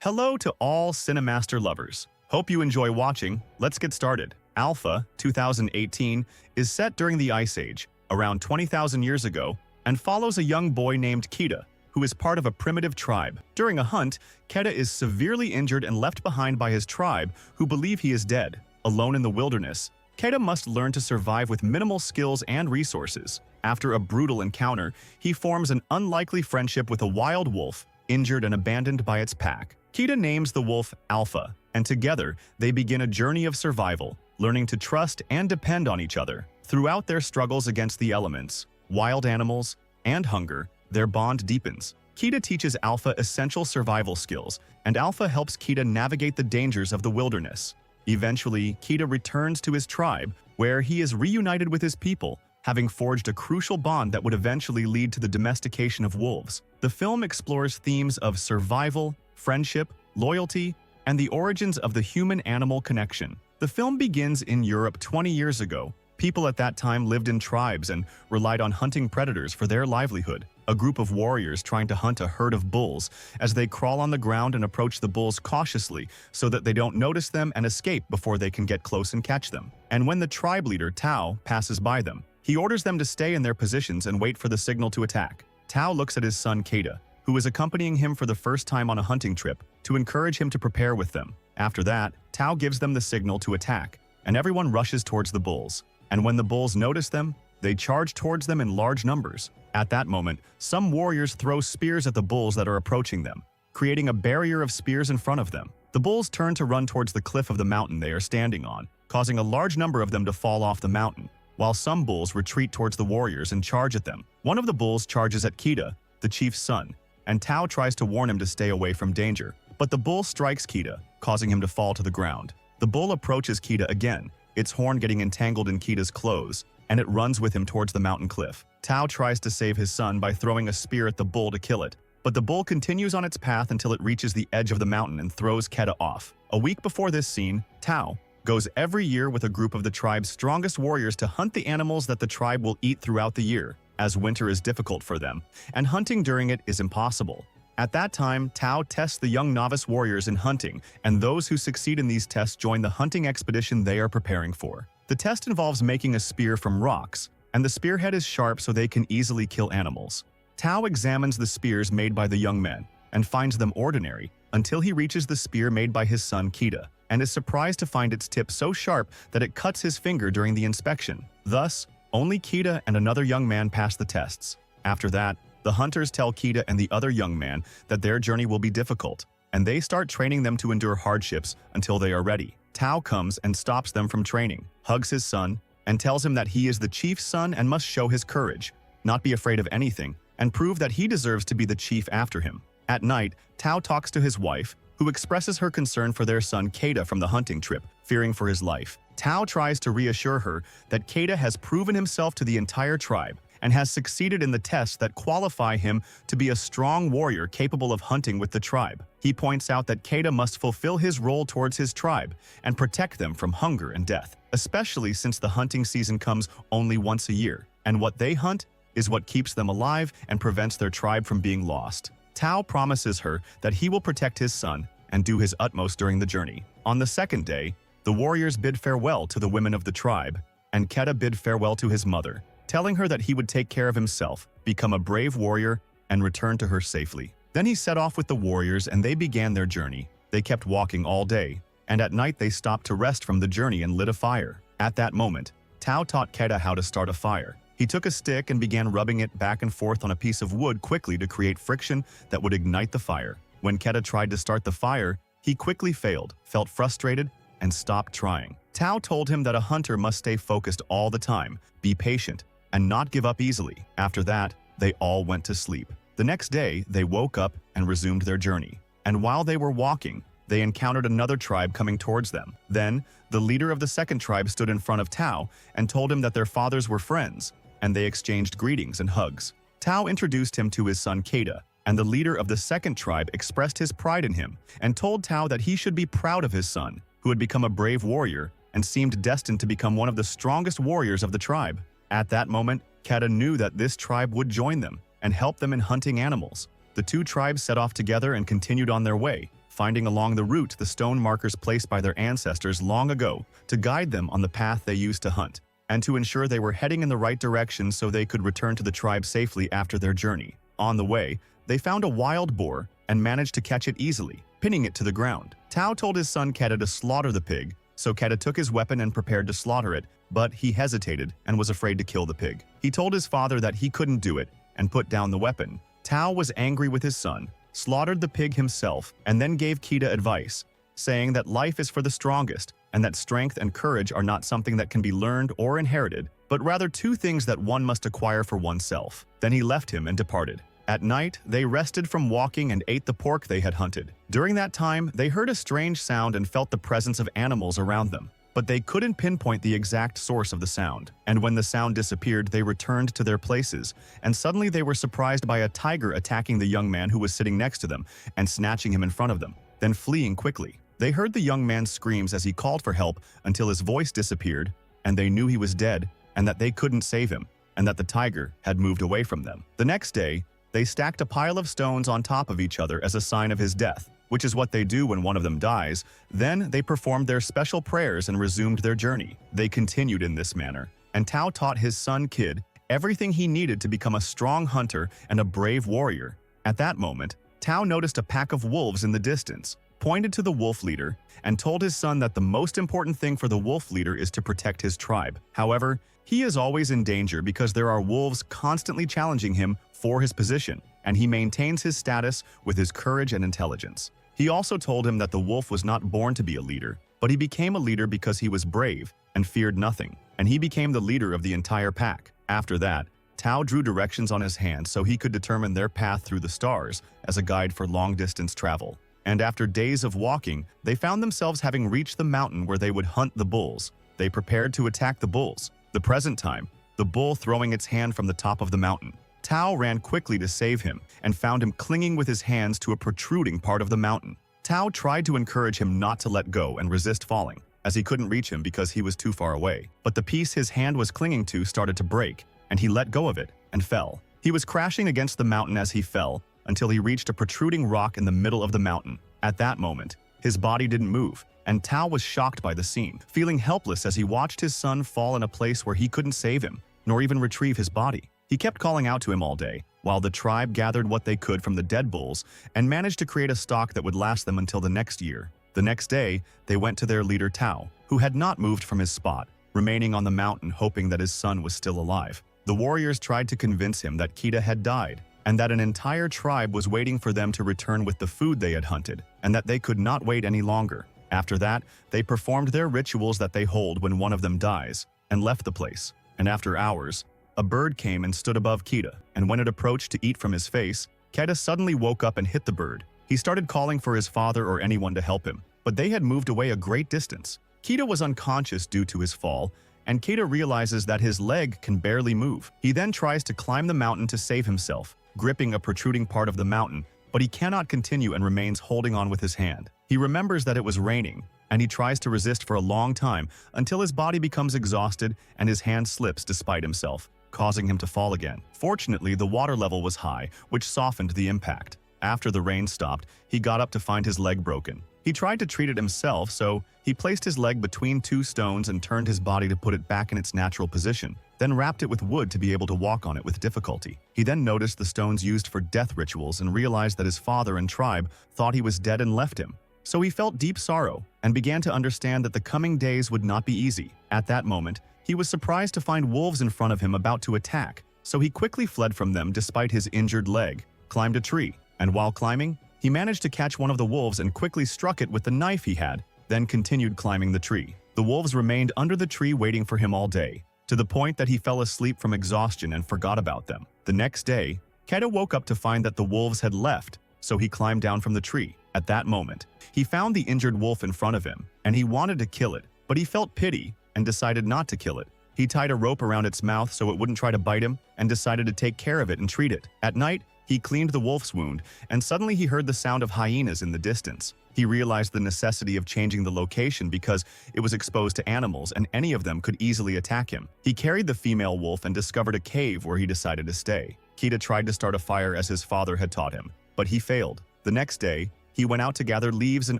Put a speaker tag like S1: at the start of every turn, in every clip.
S1: Hello to all Cinemaster lovers. Hope you enjoy watching. Let's get started. Alpha 2018 is set during the Ice Age, around 20,000 years ago, and follows a young boy named Kida, who is part of a primitive tribe. During a hunt, Keda is severely injured and left behind by his tribe, who believe he is dead. Alone in the wilderness, Keda must learn to survive with minimal skills and resources. After a brutal encounter, he forms an unlikely friendship with a wild wolf, injured and abandoned by its pack. Kida names the wolf Alpha, and together they begin a journey of survival, learning to trust and depend on each other. Throughout their struggles against the elements, wild animals, and hunger, their bond deepens. Kida teaches Alpha essential survival skills, and Alpha helps Kida navigate the dangers of the wilderness. Eventually, Kida returns to his tribe, where he is reunited with his people, having forged a crucial bond that would eventually lead to the domestication of wolves. The film explores themes of survival, friendship, loyalty, and the origins of the human-animal connection. The film begins in Europe 20 years ago. People at that time lived in tribes and relied on hunting predators for their livelihood. A group of warriors trying to hunt a herd of bulls as they crawl on the ground and approach the bulls cautiously so that they don't notice them and escape before they can get close and catch them. And when the tribe leader, Tao, passes by them, he orders them to stay in their positions and wait for the signal to attack. Tao looks at his son Keda, who is accompanying him for the first time on a hunting trip, to encourage him to prepare with them. After that, Tao gives them the signal to attack, and everyone rushes towards the bulls. And when the bulls notice them, they charge towards them in large numbers. At that moment, some warriors throw spears at the bulls that are approaching them, creating a barrier of spears in front of them. The bulls turn to run towards the cliff of the mountain they are standing on, causing a large number of them to fall off the mountain, while some bulls retreat towards the warriors and charge at them. One of the bulls charges at Kida, the chief's son, and Tao tries to warn him to stay away from danger. But the bull strikes Kida, causing him to fall to the ground. The bull approaches Kida again, its horn getting entangled in Kida's clothes, and it runs with him towards the mountain cliff. Tao tries to save his son by throwing a spear at the bull to kill it, but the bull continues on its path until it reaches the edge of the mountain and throws Keda off. A week before this scene, Tao goes every year with a group of the tribe's strongest warriors to hunt the animals that the tribe will eat throughout the year, as winter is difficult for them, and hunting during it is impossible. At that time, Tao tests the young novice warriors in hunting, and those who succeed in these tests join the hunting expedition they are preparing for. The test involves making a spear from rocks, and the spearhead is sharp so they can easily kill animals. Tao examines the spears made by the young men, and finds them ordinary, until he reaches the spear made by his son Kida, and is surprised to find its tip so sharp that it cuts his finger during the inspection. Thus, only Kida and another young man pass the tests. After that, the hunters tell Kida and the other young man that their journey will be difficult, and they start training them to endure hardships until they are ready. Tao comes and stops them from training, hugs his son, and tells him that he is the chief's son and must show his courage, not be afraid of anything, and prove that he deserves to be the chief after him. At night, Tao talks to his wife, who expresses her concern for their son Keda from the hunting trip, fearing for his life. Tao tries to reassure her that Keda has proven himself to the entire tribe and has succeeded in the tests that qualify him to be a strong warrior capable of hunting with the tribe. He points out that Keda must fulfill his role towards his tribe and protect them from hunger and death, especially since the hunting season comes only once a year, and what they hunt is what keeps them alive and prevents their tribe from being lost. Tao promises her that he will protect his son and do his utmost during the journey. On the second day, the warriors bid farewell to the women of the tribe, and Keda bid farewell to his mother, telling her that he would take care of himself, become a brave warrior, and return to her safely. Then he set off with the warriors and they began their journey. They kept walking all day, and at night they stopped to rest from the journey and lit a fire. At that moment, Tao taught Keda how to start a fire. He took a stick and began rubbing it back and forth on a piece of wood quickly to create friction that would ignite the fire. When Keda tried to start the fire, he quickly failed, felt frustrated, and stopped trying. Tao told him that a hunter must stay focused all the time, be patient, and not give up easily. After that, they all went to sleep. The next day, they woke up and resumed their journey. And while they were walking, they encountered another tribe coming towards them. Then, the leader of the second tribe stood in front of Tao and told him that their fathers were friends, and they exchanged greetings and hugs. Tao introduced him to his son Keda, and the leader of the second tribe expressed his pride in him and told Tao that he should be proud of his son, who had become a brave warrior and seemed destined to become one of the strongest warriors of the tribe. At that moment, Keda knew that this tribe would join them and help them in hunting animals. The two tribes set off together and continued on their way, finding along the route the stone markers placed by their ancestors long ago to guide them on the path they used to hunt, and to ensure they were heading in the right direction so they could return to the tribe safely after their journey. On the way, they found a wild boar and managed to catch it easily, pinning it to the ground. Tao told his son Keta to slaughter the pig, so Keta took his weapon and prepared to slaughter it, but he hesitated and was afraid to kill the pig. He told his father that he couldn't do it and put down the weapon. Tao was angry with his son, slaughtered the pig himself, and then gave Keta advice, saying that life is for the strongest and that strength and courage are not something that can be learned or inherited, but rather two things that one must acquire for oneself. Then he left him and departed. At night, they rested from walking and ate the pork they had hunted. During that time, they heard a strange sound and felt the presence of animals around them, but they couldn't pinpoint the exact source of the sound. And when the sound disappeared, they returned to their places, and suddenly they were surprised by a tiger attacking the young man who was sitting next to them and snatching him in front of them, then fleeing quickly. They heard the young man's screams as he called for help until his voice disappeared, and they knew he was dead and that they couldn't save him, and that the tiger had moved away from them. The next day, they stacked a pile of stones on top of each other as a sign of his death, which is what they do when one of them dies. Then they performed their special prayers and resumed their journey. They continued in this manner, and Tao taught his son Kid everything he needed to become a strong hunter and a brave warrior. At that moment, Tao noticed a pack of wolves in the distance, pointed to the wolf leader, and told his son that the most important thing for the wolf leader is to protect his tribe. However, he is always in danger because there are wolves constantly challenging him for his position, and he maintains his status with his courage and intelligence. He also told him that the wolf was not born to be a leader, but he became a leader because he was brave and feared nothing, and he became the leader of the entire pack. After that, Tao drew directions on his hand so he could determine their path through the stars as a guide for long-distance travel. And after days of walking, they found themselves having reached the mountain where they would hunt the bulls. They prepared to attack the bulls. The present time, the bull throwing its hand from the top of the mountain. Tao ran quickly to save him and found him clinging with his hands to a protruding part of the mountain. Tao tried to encourage him not to let go and resist falling, as he couldn't reach him because he was too far away. But the piece his hand was clinging to started to break, and he let go of it and fell. He was crashing against the mountain as he fell until he reached a protruding rock in the middle of the mountain. At that moment, his body didn't move, and Tao was shocked by the scene, feeling helpless as he watched his son fall in a place where he couldn't save him, nor even retrieve his body. He kept calling out to him all day, while the tribe gathered what they could from the dead bulls and managed to create a stock that would last them until the next year. The next day, they went to their leader Tao, who had not moved from his spot, remaining on the mountain hoping that his son was still alive. The warriors tried to convince him that Keta had died, and that an entire tribe was waiting for them to return with the food they had hunted, and that they could not wait any longer. After that, they performed their rituals that they hold when one of them dies, and left the place. And after hours, a bird came and stood above Keta, and when it approached to eat from his face, Keta suddenly woke up and hit the bird. He started calling for his father or anyone to help him, but they had moved away a great distance. Keta was unconscious due to his fall, and Keta realizes that his leg can barely move. He then tries to climb the mountain to save himself, gripping a protruding part of the mountain, but he cannot continue and remains holding on with his hand. He remembers that it was raining, and he tries to resist for a long time until his body becomes exhausted and his hand slips despite himself, causing him to fall again. Fortunately, the water level was high, which softened the impact. After the rain stopped, he got up to find his leg broken. He tried to treat it himself, so he placed his leg between two stones and turned his body to put it back in its natural position, then wrapped it with wood to be able to walk on it with difficulty. He then noticed the stones used for death rituals and realized that his father and tribe thought he was dead and left him. So he felt deep sorrow and began to understand that the coming days would not be easy. At that moment, he was surprised to find wolves in front of him about to attack, so he quickly fled from them despite his injured leg, climbed a tree, and while climbing, he managed to catch one of the wolves and quickly struck it with the knife he had, then continued climbing the tree. The wolves remained under the tree waiting for him all day, to the point that he fell asleep from exhaustion and forgot about them. The next day, Keta woke up to find that the wolves had left, so he climbed down from the tree. At that moment, he found the injured wolf in front of him, and he wanted to kill it, but he felt pity and decided not to kill it. He tied a rope around its mouth so it wouldn't try to bite him and decided to take care of it and treat it. At night, he cleaned the wolf's wound, and suddenly he heard the sound of hyenas in the distance. He realized the necessity of changing the location because it was exposed to animals and any of them could easily attack him. He carried the female wolf and discovered a cave where he decided to stay. Keta tried to start a fire as his father had taught him, but he failed. The next day, He went out to gather leaves and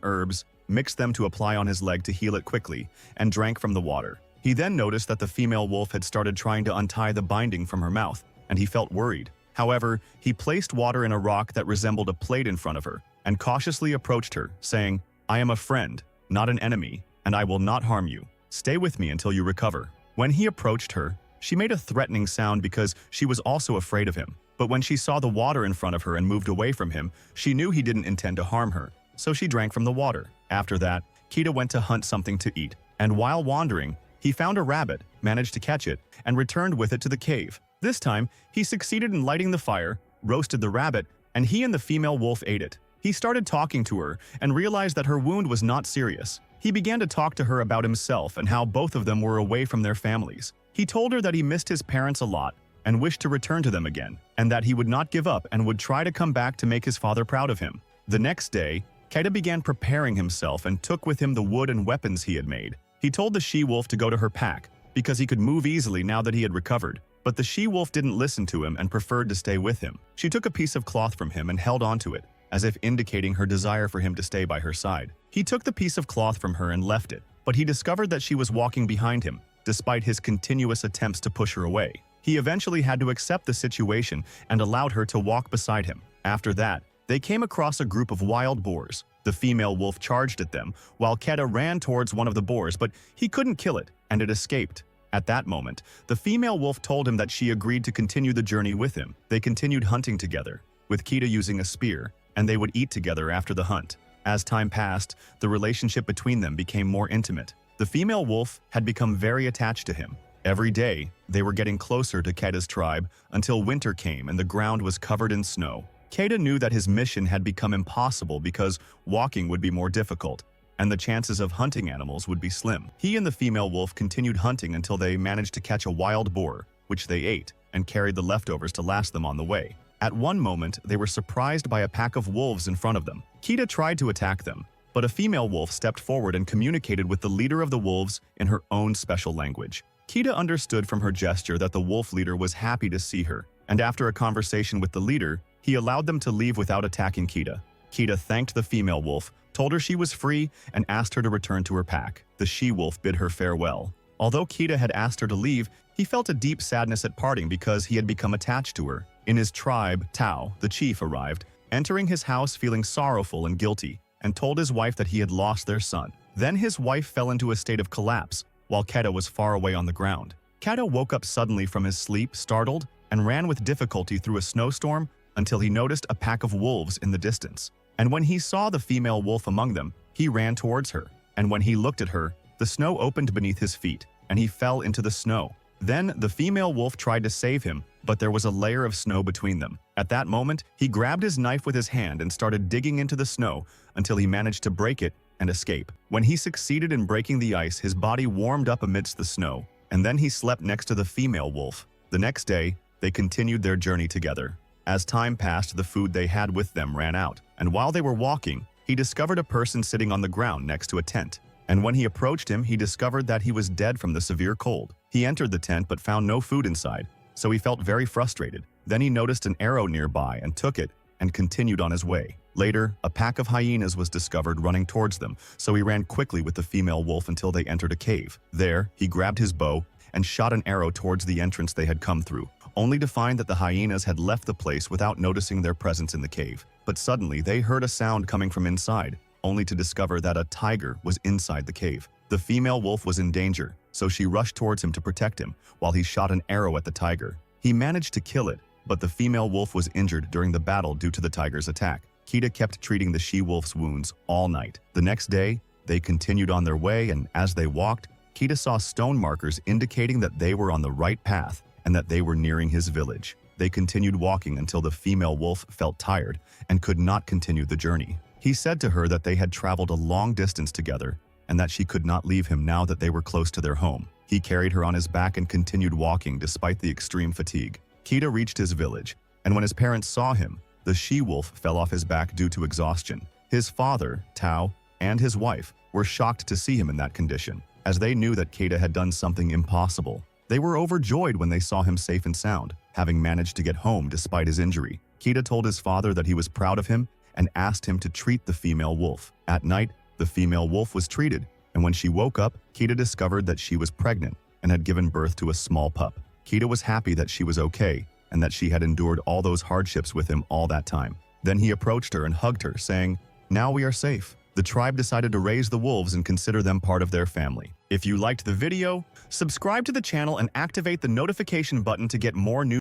S1: herbs, mixed them to apply on his leg to heal it quickly, and drank from the water. He then noticed that the female wolf had started trying to untie the binding from her mouth, and he felt worried. However, he placed water in a rock that resembled a plate in front of her, and cautiously approached her, saying, "I am a friend, not an enemy, and I will not harm you. Stay with me until you recover." When he approached her, she made a threatening sound because she was also afraid of him. But when she saw the water in front of her and moved away from him, she knew he didn't intend to harm her, so she drank from the water. After that, Kita went to hunt something to eat, and while wandering, he found a rabbit, managed to catch it, and returned with it to the cave. This time, he succeeded in lighting the fire, roasted the rabbit, and he and the female wolf ate it. He started talking to her and realized that her wound was not serious. He began to talk to her about himself and how both of them were away from their families. He told her that he missed his parents a lot and wished to return to them again, and that he would not give up and would try to come back to make his father proud of him. The next day, Keita began preparing himself and took with him the wood and weapons he had made. He told the she-wolf to go to her pack because he could move easily now that he had recovered. But the she-wolf didn't listen to him and preferred to stay with him. She took a piece of cloth from him and held onto it, as if indicating her desire for him to stay by her side. He took the piece of cloth from her and left it, but he discovered that she was walking behind him, despite his continuous attempts to push her away. He eventually had to accept the situation and allowed her to walk beside him. After that, they came across a group of wild boars. The female wolf charged at them, while Keita ran towards one of the boars, but he couldn't kill it, and it escaped. At that moment, the female wolf told him that she agreed to continue the journey with him. They continued hunting together, with Keita using a spear, and they would eat together after the hunt. As time passed, the relationship between them became more intimate. The female wolf had become very attached to him. Every day, they were getting closer to Keita's tribe until winter came and the ground was covered in snow. Keita knew that his mission had become impossible because walking would be more difficult, and the chances of hunting animals would be slim. He and the female wolf continued hunting until they managed to catch a wild boar, which they ate, and carried the leftovers to last them on the way. At one moment, they were surprised by a pack of wolves in front of them. Keita tried to attack them, but a female wolf stepped forward and communicated with the leader of the wolves in her own special language. Keita understood from her gesture that the wolf leader was happy to see her, and after a conversation with the leader, he allowed them to leave without attacking Keita. Keita thanked the female wolf, told her she was free, and asked her to return to her pack. The she-wolf bid her farewell. Although Keita had asked her to leave, he felt a deep sadness at parting because he had become attached to her. In his tribe, Tao, the chief, arrived, entering his house feeling sorrowful and guilty, and told his wife that he had lost their son. Then his wife fell into a state of collapse, while Keita was far away on the ground. Keita woke up suddenly from his sleep, startled, and ran with difficulty through a snowstorm until he noticed a pack of wolves in the distance. And when he saw the female wolf among them, he ran towards her. And when he looked at her, the snow opened beneath his feet, and he fell into the snow. Then the female wolf tried to save him, but there was a layer of snow between them. At that moment, he grabbed his knife with his hand and started digging into the snow until he managed to break it and escape. When he succeeded in breaking the ice, his body warmed up amidst the snow, and then he slept next to the female wolf. The next day, they continued their journey together. As time passed, the food they had with them ran out, and while they were walking, he discovered a person sitting on the ground next to a tent. And when he approached him, he discovered that he was dead from the severe cold. He entered the tent but found no food inside, so he felt very frustrated. Then he noticed an arrow nearby and took it and continued on his way. Later, a pack of hyenas was discovered running towards them, so he ran quickly with the female wolf until they entered a cave. There, he grabbed his bow and shot an arrow towards the entrance they had come through, only to find that the hyenas had left the place without noticing their presence in the cave. But suddenly, they heard a sound coming from inside, only to discover that a tiger was inside the cave. The female wolf was in danger, so she rushed towards him to protect him, while he shot an arrow at the tiger. He managed to kill it, but the female wolf was injured during the battle due to the tiger's attack. Keita kept treating the she-wolf's wounds all night. The next day, they continued on their way, and as they walked, Keita saw stone markers indicating that they were on the right path and that they were nearing his village. They continued walking until the female wolf felt tired and could not continue the journey. He said to her that they had traveled a long distance together and that she could not leave him now that they were close to their home. He carried her on his back and continued walking despite the extreme fatigue. Keita reached his village, and when his parents saw him, the she-wolf fell off his back due to exhaustion. His father, Tao, and his wife were shocked to see him in that condition, as they knew that Keita had done something impossible. They were overjoyed when they saw him safe and sound, having managed to get home despite his injury. Keita told his father that he was proud of him and asked him to treat the female wolf. At night, the female wolf was treated, and when she woke up, Kita discovered that she was pregnant and had given birth to a small pup. Kita was happy that she was okay and that she had endured all those hardships with him all that time. Then he approached her and hugged her, saying, "Now we are safe." The tribe decided to raise the wolves and consider them part of their family. If you liked the video, subscribe to the channel and activate the notification button to get more new